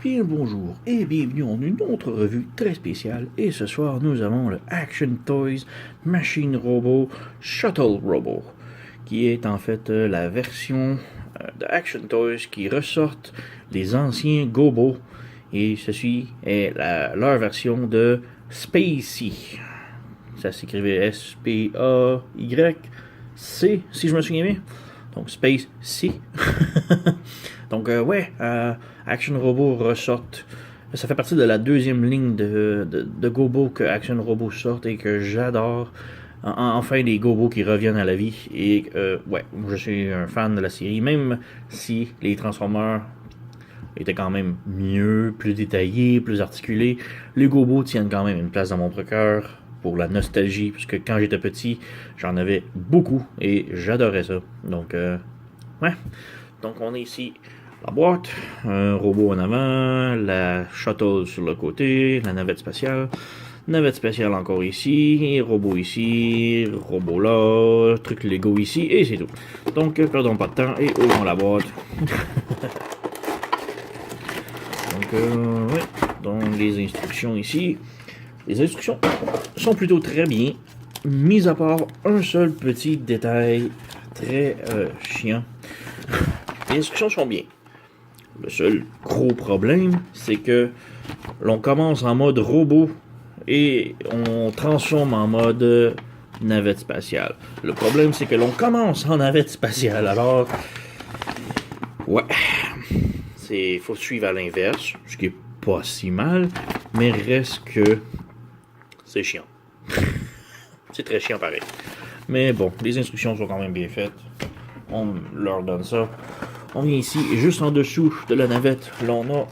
Bien bonjour et bienvenue en une autre revue très spéciale. Et ce soir, nous avons le Action Toys Machine Robot Shuttle Robot, qui est en fait la version de Action Toys qui ressortent les anciens Gobo. Et ceci est leur version de Spacey. Ça s'écrivait S-P-A-Y-C, si je me souviens bien. Donc Space C. Donc Action Robot ressortent. Ça fait partie de la deuxième ligne de Gobo que Action Robot sortent et que j'adore. Enfin des Gobo qui reviennent à la vie. Et je suis un fan de la série, même si les Transformers étaient quand même mieux, plus détaillés, plus articulés. Les Gobo tiennent quand même une place dans mon cœur pour la nostalgie, puisque quand j'étais petit, j'en avais beaucoup et j'adorais ça. Donc, Donc, on est ici, la boîte, un robot en avant, la shuttle sur le côté, la navette spatiale encore ici, robot ici, robot là, truc Lego ici, et c'est tout. Donc, perdons pas de temps et ouvrons la boîte. Donc, les instructions ici. Les instructions sont plutôt très bien, mis à part un seul petit détail très chiant. Les instructions sont bien. Le seul gros problème, c'est que l'on commence en mode robot et on transforme en mode navette spatiale. Le problème, c'est que l'on commence en navette spatiale. Alors, faut suivre à l'inverse, ce qui est pas si mal, mais reste que c'est chiant. C'est très chiant pareil. Mais bon, les instructions sont quand même bien faites. On leur donne ça. On vient ici, et juste en dessous de la navette, là on a...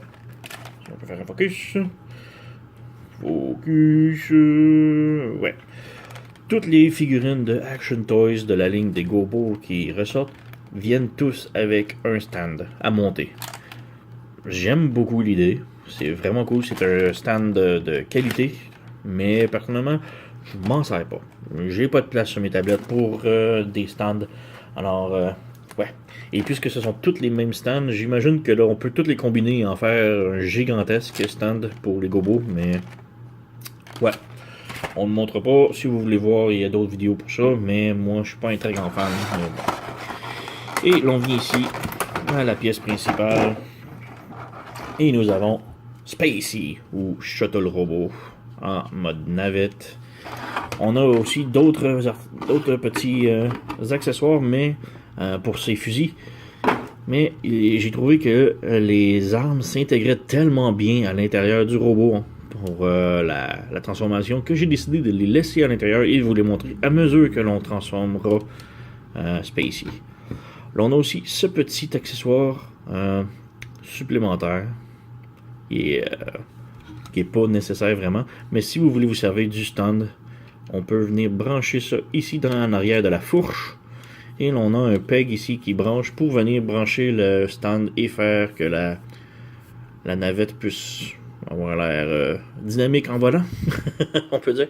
Si on peut faire un focus. Ouais. Toutes les figurines de Action Toys de la ligne des Gobo qui ressortent viennent tous avec un stand à monter. J'aime beaucoup l'idée. C'est vraiment cool. C'est un stand de qualité. Mais personnellement, je m'en sers pas. J'ai pas de place sur mes tablettes pour des stands. Alors, Et puisque ce sont tous les mêmes stands, j'imagine que là, on peut tous les combiner et en faire un gigantesque stand pour les Gobos. Mais, on ne montre pas. Si vous voulez voir, il y a d'autres vidéos pour ça. Mais moi, je suis pas un très grand fan. Et l'on vient ici à la pièce principale. Et nous avons Spacey ou Shuttle Robot en mode navette. On a aussi d'autres petits accessoires, mais pour ces fusils. Mais j'ai trouvé que les armes s'intégraient tellement bien à l'intérieur du robot pour la transformation que j'ai décidé de les laisser à l'intérieur et de vous les montrer à mesure que l'on transformera Spacey. Là, on a aussi ce petit accessoire supplémentaire qui est pas nécessaire vraiment, mais si vous voulez vous servir du stand, on peut venir brancher ça ici en arrière de la fourche, et l'on a un peg ici qui branche pour venir brancher le stand et faire que la navette puisse avoir l'air dynamique en volant, on peut dire.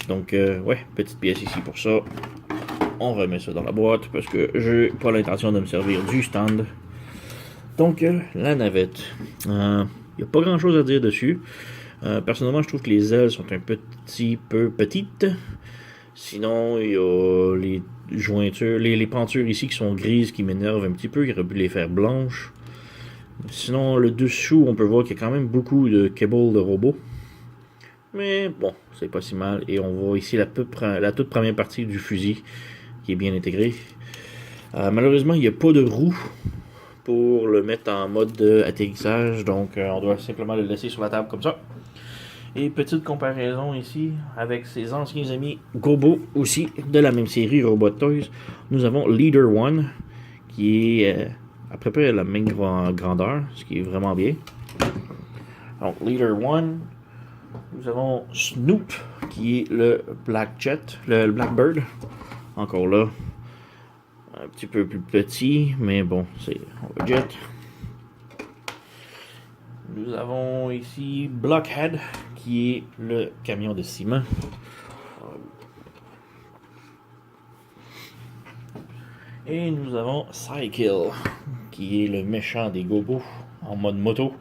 Donc petite pièce ici pour ça. On remet ça dans la boîte parce que j'ai pas l'intention de me servir du stand. Donc, la navette. Il n'y a pas grand chose à dire dessus. Personnellement, je trouve que les ailes sont un petit peu petites. Sinon, il y a les jointures, les pentures ici qui sont grises, qui m'énervent un petit peu. Il aurait pu les faire blanches. Sinon, le dessous, on peut voir qu'il y a quand même beaucoup de cables de robot. Mais bon, c'est pas si mal. Et on voit ici la toute première partie du fusil qui est bien intégrée. Malheureusement, il n'y a pas de roue pour le mettre en mode atterrissage, donc on doit simplement le laisser sur la table comme ça. Et petite comparaison ici avec ses anciens amis Gobo aussi de la même série Robot Toys. Nous avons Leader One qui est à peu près la même grandeur, ce qui est vraiment bien. Donc Leader One, nous avons Snoop qui est le le Blackbird, encore là. Un petit peu plus petit, mais bon, c'est Jet. Nous avons ici Blockhead, qui est le camion de ciment. Et nous avons Cycle, qui est le méchant des Gobos en mode moto.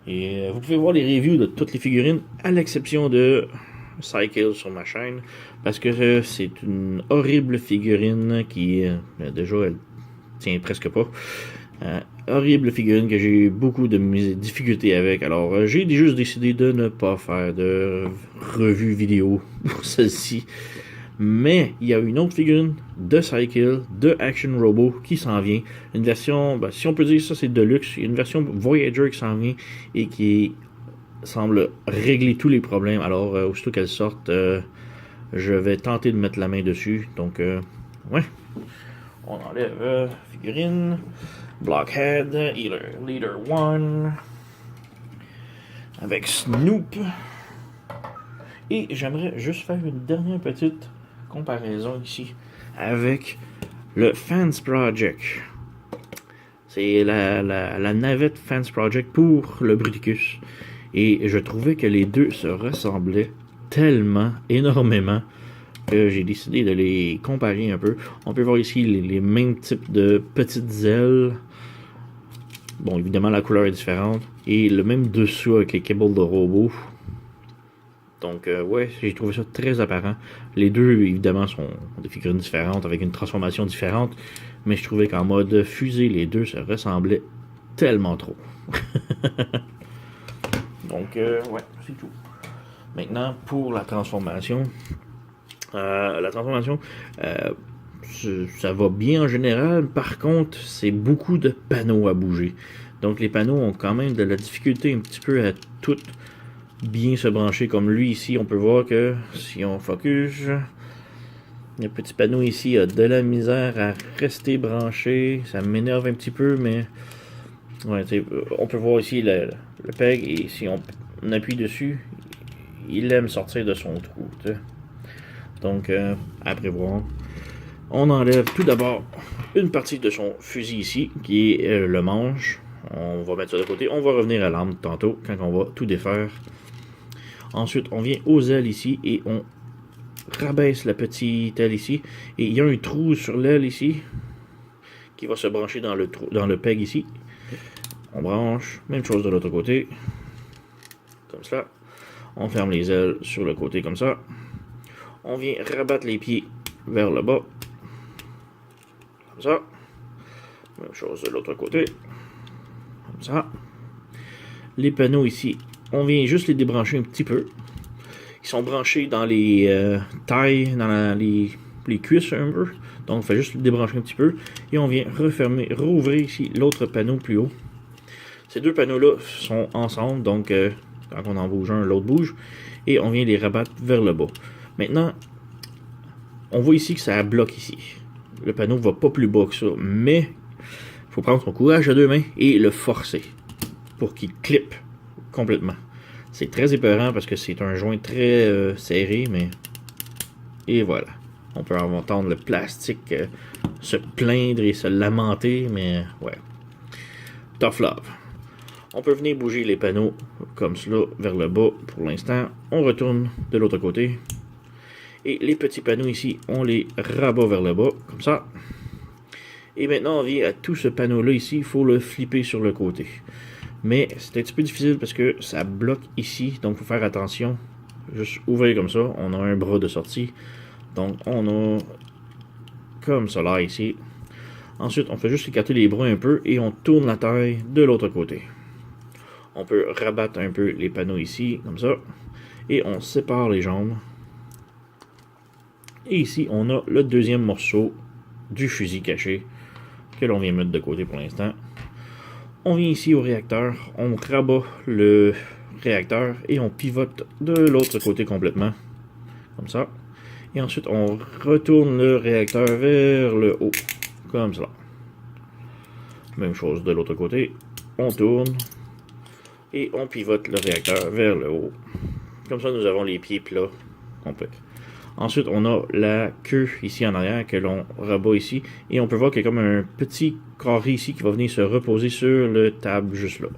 Et vous pouvez voir les reviews de toutes les figurines, à l'exception de Cycle sur ma chaîne, parce que c'est une horrible figurine qui, déjà, elle tient presque pas. Horrible figurine que j'ai eu beaucoup de difficultés avec. Alors, j'ai juste décidé de ne pas faire de revue vidéo pour celle-ci. Mais il y a une autre figurine de Cycle, de Action Robot qui s'en vient. Une version, si on peut dire ça, c'est Deluxe. Il y a une version Voyager qui s'en vient et qui semble régler tous les problèmes. Alors, aussitôt qu'elle sorte, je vais tenter de mettre la main dessus. Donc, ouais. On enlève figurine. Blockhead, Leader 1. Avec Snoop. Et j'aimerais juste faire une dernière petite comparaison ici avec le Fans Project. C'est la navette Fans Project pour le Bruticus. Et je trouvais que les deux se ressemblaient tellement, énormément, que j'ai décidé de les comparer un peu. On peut voir ici les mêmes types de petites ailes. Bon, évidemment, la couleur est différente. Et le même dessous avec les cables de robot. Donc, ouais, j'ai trouvé ça très apparent. Les deux, évidemment, sont des figurines différentes, avec une transformation différente. Mais je trouvais qu'en mode fusée, les deux se ressemblaient tellement trop. Donc, ouais, c'est tout. Maintenant, pour la transformation. Ça va bien en général. Par contre, c'est beaucoup de panneaux à bouger. Donc, les panneaux ont quand même de la difficulté un petit peu à tout bien se brancher. Comme lui ici, on peut voir que si on focus, le petit panneau ici a de la misère à rester branché. Ça m'énerve un petit peu, mais ouais, on peut voir ici le peg, et si on appuie dessus, il aime sortir de son trou. T'sais. Donc, à prévoir. On enlève tout d'abord une partie de son fusil ici, qui est le manche. On va mettre ça de côté. On va revenir à l'arme tantôt, quand on va tout défaire. Ensuite, on vient aux ailes ici, et on rabaisse la petite aile ici. Et il y a un trou sur l'aile ici, qui va se brancher dans le peg ici. On branche. Même chose de l'autre côté. Comme ça. On ferme les ailes sur le côté comme ça. On vient rabattre les pieds vers le bas. Comme ça. Même chose de l'autre côté. Comme ça. Les panneaux ici, on vient juste les débrancher un petit peu. Ils sont branchés dans les tailles, dans les cuisses un peu. Donc on fait juste les débrancher un petit peu. Et on vient refermer, rouvrir ici l'autre panneau plus haut. Ces deux panneaux-là sont ensemble. Donc quand on en bouge un, l'autre bouge. Et on vient les rabattre vers le bas. Maintenant, on voit ici que ça bloque ici. Le panneau va pas plus bas que ça. Mais il faut prendre son courage à deux mains et le forcer pour qu'il clippe complètement. C'est très épeurant parce que c'est un joint très serré, mais... Et voilà. On peut entendre le plastique se plaindre et se lamenter, mais ouais. Tough love. On peut venir bouger les panneaux comme cela vers le bas pour l'instant. On retourne de l'autre côté. Et les petits panneaux ici, on les rabat vers le bas, comme ça. Et maintenant, on vient à tout ce panneau-là ici. Il faut le flipper sur le côté. Mais c'est un petit peu difficile parce que ça bloque ici. Donc, il faut faire attention. Juste ouvrir comme ça. On a un bras de sortie. Donc, on a comme ça là ici. Ensuite, on fait juste écarter les bras un peu et on tourne la taille de l'autre côté. On peut rabattre un peu les panneaux ici, comme ça. Et on sépare les jambes. Et ici, on a le deuxième morceau du fusil caché que l'on vient mettre de côté pour l'instant. On vient ici au réacteur. On rabat le réacteur et on pivote de l'autre côté complètement. Comme ça. Et ensuite, on retourne le réacteur vers le haut. Comme ça. Même chose de l'autre côté. On tourne. Et on pivote le réacteur vers le haut. Comme ça, nous avons les pieds plats complets. Ensuite, on a la queue ici en arrière que l'on rabat ici. Et on peut voir qu'il y a comme un petit carré ici qui va venir se reposer sur le table juste là.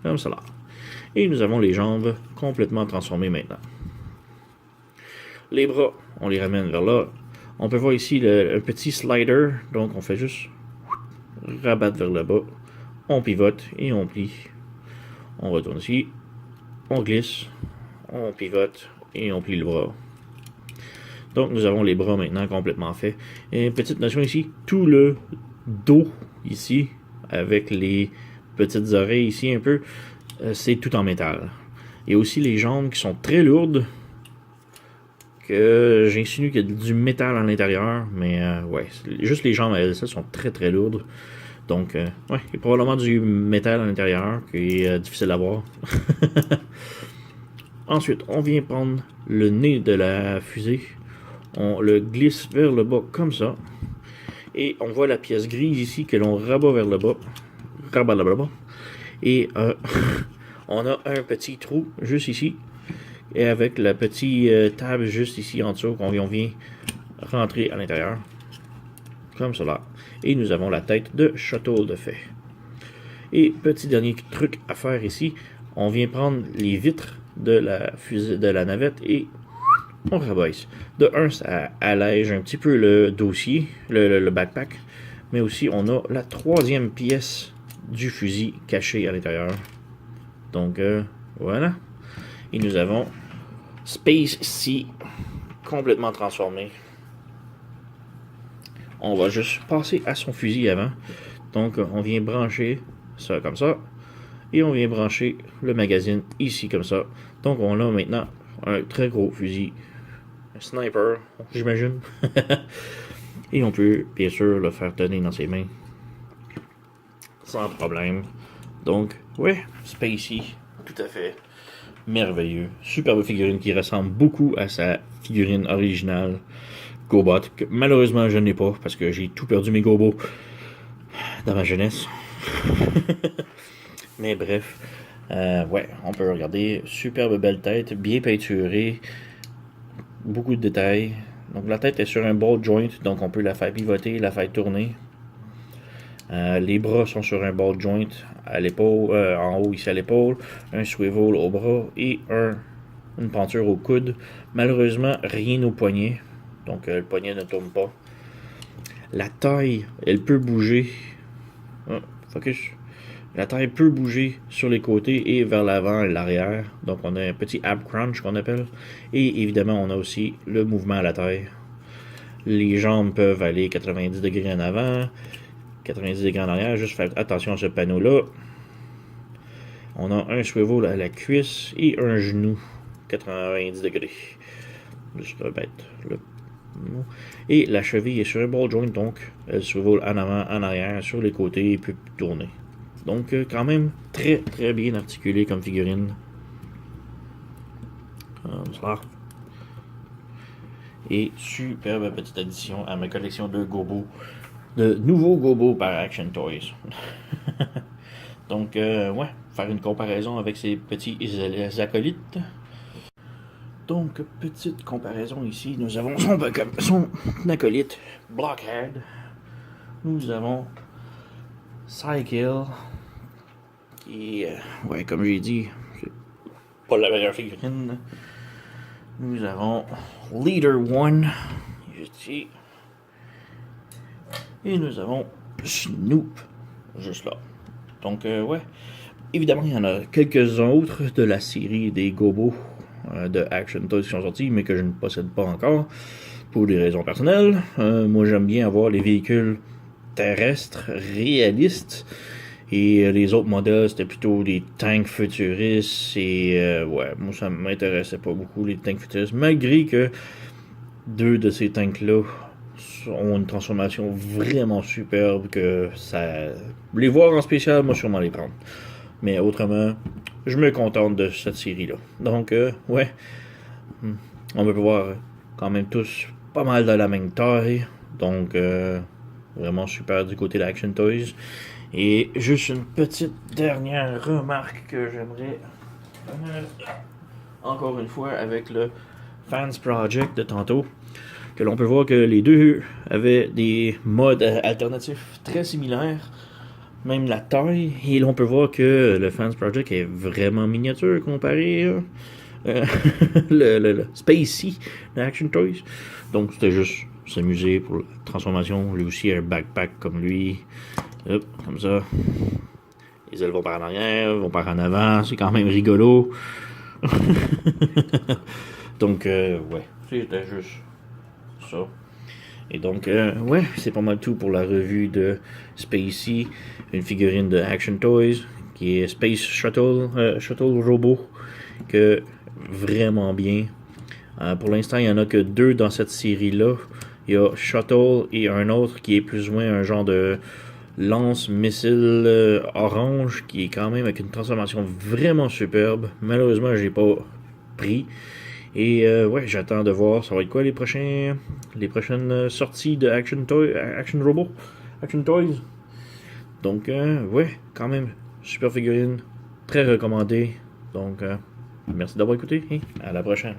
Comme ça là. Et nous avons les jambes complètement transformées maintenant. Les bras, on les ramène vers là. On peut voir ici un petit slider. Donc on fait juste rabattre vers le bas. On pivote et on plie. On retourne ici, on glisse, on pivote et on plie le bras. Donc nous avons les bras maintenant complètement faits. Et petite notion ici, tout le dos ici, avec les petites oreilles ici un peu, c'est tout en métal. Et aussi les jambes qui sont très lourdes, que j'insinue qu'il y a du métal à l'intérieur, mais ouais, juste les jambes elles sont très très lourdes. Donc, ouais, il y a probablement du métal à l'intérieur qui est difficile à voir. Ensuite, on vient prendre le nez de la fusée. On le glisse vers le bas comme ça. Et on voit la pièce grise ici que l'on rabat vers le bas. Rabat le bas. Et on a un petit trou juste ici. Et avec la petite table juste ici en dessous qu'on vient rentrer à l'intérieur. Comme cela. Et nous avons la tête de Shuttle de fait. Et petit dernier truc à faire ici. On vient prendre les vitres de la fusée de la navette et on rabaisse. De un, ça allège un petit peu le dossier, le backpack. Mais aussi, on a la troisième pièce du fusil cachée à l'intérieur. Donc, voilà. Et nous avons Space Sea complètement transformé. On va juste passer à son fusil avant. Donc, on vient brancher ça comme ça. Et on vient brancher le magazine ici comme ça. Donc, on a maintenant un très gros fusil. Un sniper, j'imagine. Et on peut, bien sûr, le faire tenir dans ses mains. Sans problème. Donc, ouais, Spacey, tout à fait merveilleux. Superbe figurine qui ressemble beaucoup à sa figurine originale Gobot, que malheureusement je n'ai pas parce que j'ai tout perdu mes Gobos dans ma jeunesse. Mais bref, ouais, on peut regarder. Superbe belle tête, bien peinturée, beaucoup de détails. Donc la tête est sur un ball joint, donc on peut la faire pivoter, la faire tourner. Les bras sont sur un ball joint à l'épaule, en haut ici à l'épaule, un swivel au bras et une penture au coude. Malheureusement, rien au poignet, donc le poignet ne tourne pas. La taille, elle peut bouger. Focus. La taille peut bouger sur les côtés et vers l'avant et l'arrière. Donc on a un petit ab crunch qu'on appelle. Et évidemment, on a aussi le mouvement à la taille. Les jambes peuvent aller 90 degrés en avant, 90 degrés en arrière. Juste faire attention à ce panneau-là. On a un swivel à la cuisse et un genou 90 degrés. Juste remettre le... Et la cheville est sur un ball joint, donc elle swivel en avant, en arrière, sur les côtés et peut tourner. Donc quand même très très bien articulé comme figurine. Et superbe petite addition à ma collection de gobos. De nouveaux gobos par Action Toys. Donc ouais, faire une comparaison avec ces petits acolytes. Donc, petite comparaison ici. Nous avons son acolyte, Blockhead. Nous avons Cykill, qui est, ouais, comme j'ai dit, c'est pas la meilleure figurine. Nous avons Leader One, ici. Et nous avons Snoop, juste là. Donc, ouais. Évidemment, il y en a quelques autres de la série des Gobos de Action Toys qui sont sortis, mais que je ne possède pas encore pour des raisons personnelles. Moi, j'aime bien avoir les véhicules terrestres réalistes, et les autres modèles c'était plutôt des tanks futuristes, et ouais, moi ça m'intéressait pas beaucoup les tanks futuristes, malgré que deux de ces tanks là ont une transformation vraiment superbe, que ça, les voir en spécial, moi sûrement les prendre. Mais autrement, je me contente de cette série-là. Donc, ouais, on peut voir quand même tous pas mal de la même taille. Donc, vraiment super du côté d'Action Toys. Et juste une petite dernière remarque que j'aimerais encore une fois avec le Fans Project de tantôt. Que l'on peut voir que les deux avaient des modes alternatifs très similaires. Même la taille, et l'on peut voir que le Fans Project est vraiment miniature comparé le Spacey de Action Toys. Donc c'était juste s'amuser pour la transformation. Lui aussi un backpack comme lui. Hop, comme ça. Les ailes vont par en arrière, vont par en avant. C'est quand même rigolo. Donc, ouais, c'était juste ça. Et donc, ouais, c'est pas mal tout pour la revue de Spacey, une figurine de Action Toys, qui est Space Shuttle Robot, que vraiment bien. Pour l'instant, il n'y en a que 2 dans cette série-là. Il y a Shuttle et un autre qui est plus ou moins un genre de lance-missile orange, qui est quand même avec une transformation vraiment superbe. Malheureusement, je l'ai pas pris. Et ouais, j'attends de voir ça va être quoi les prochaines sorties de Action Toys. Donc ouais, quand même super figurine, très recommandé. Donc merci d'avoir écouté et à la prochaine.